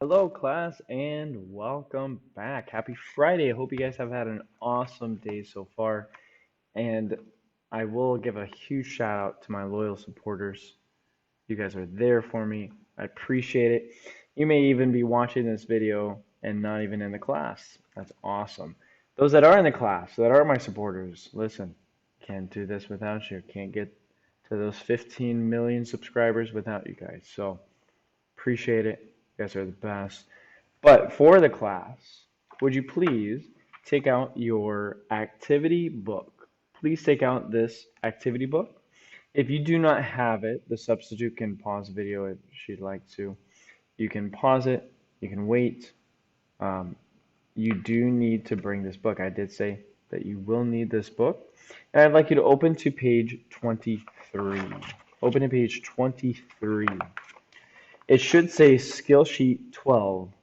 Hello, class, and welcome back. Happy Friday. I hope you guys have had an awesome day so far. And I will give a huge shout out to my loyal supporters. You guys are there for me. I appreciate it. You may even be watching this video and not even in the class. That's awesome. Those that are in the class, that are my supporters, listen, can't do this without you. Can't get to those 15 million subscribers without you guys. So appreciate it. You guys are the best. But for the class, would you please take out your activity book? Please take out this activity book. If you do not have it, the substitute can pause the video if she'd like to. You can pause it, you can wait. Um, you do need to bring this book. I did say that you will need this book. And I'd like you to open to page 23. Open to page 23. It should say Skill Sheet 12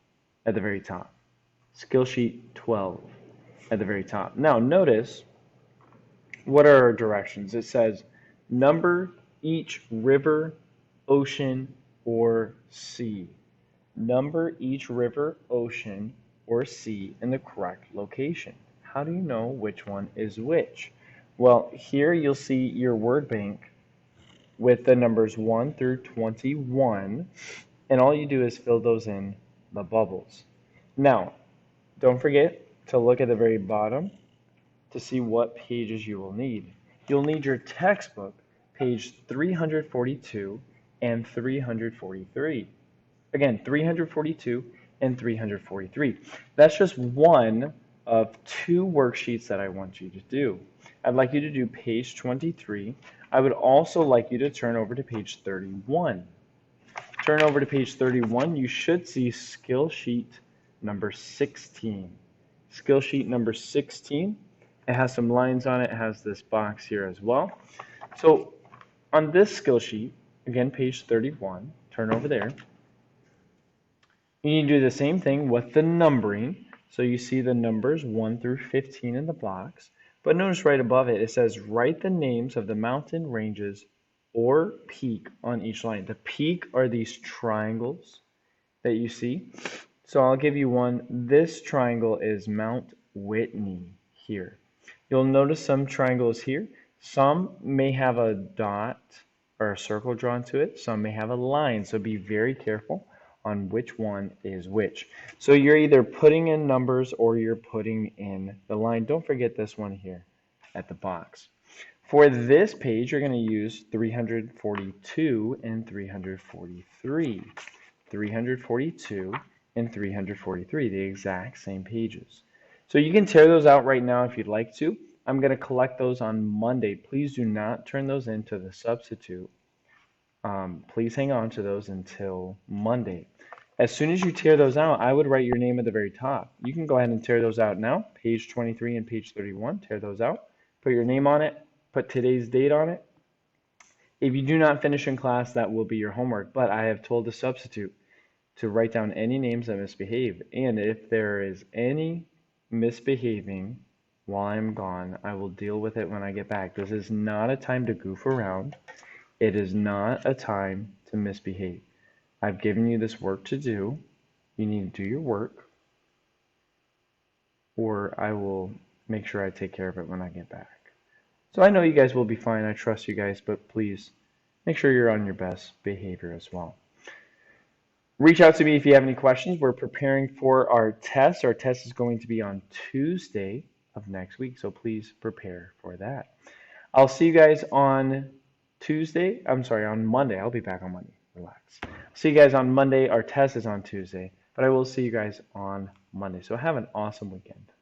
at the very top. Skill Sheet 12 at the very top. Now notice, what are our directions? It says number each river, ocean, or sea. Number each river, ocean, or sea in the correct location. How do you know which one is which? Well, here you'll see your word bank with the numbers 1 through 21, and all you do is fill those in the bubbles. Now, don't forget to look at the very bottom to see what pages you will need. You'll need your textbook, page 342 and 343. Again, 342 and 343. That's just one of two worksheets that I want you to do. I'd like you to do page 23. I would also like you to turn over to page 31. Turn over to page 31. You should see skill sheet number 16. Skill sheet number 16. It has some lines on it. It has this box here as well. So on this skill sheet, again, page 31, turn over there. You need to do the same thing with the numbering. So you see the numbers 1 through 15 in the box. But notice right above it, it says write the names of the mountain ranges or peak on each line. The peak are these triangles that you see. So I'll give you one. This triangle is Mount Whitney here. You'll notice some triangles here. Some may have a dot or a circle drawn to it. Some may have a line. So be very careful on which one is which. So you're either putting in numbers or you're putting in the line. Don't forget this one here at the box. For this page, you're going to use 342 and 343. 342 and 343, the exact same pages. So you can tear those out right now if you'd like to. I'm going to collect those on Monday. Please do not turn those into the substitute. Please hang on to those until Monday. As soon as you tear those out, I would write your name at the very top. You can go ahead and tear those out now. Page 23 and page 31, tear those out. Put your name on it. Put today's date on it. If you do not finish in class, that will be your homework. But I have told the substitute to write down any names that misbehave. And if there is any misbehaving while I'm gone, I will deal with it when I get back. This is not a time to goof around. It is not a time to misbehave. I've given you this work to do. You need to do your work, or I will make sure I take care of it when I get back. So I know you guys will be fine. I trust you guys, but please make sure you're on your best behavior as well. Reach out to me if you have any questions. We're preparing for our test. Our test is going to be on Tuesday of next week, so please prepare for that. I'll see you guys on Tuesday. I'm sorry, on Monday. I'll be back on Monday. Relax. See you guys on Monday. Our test is on Tuesday, but I will see you guys on Monday. So have an awesome weekend.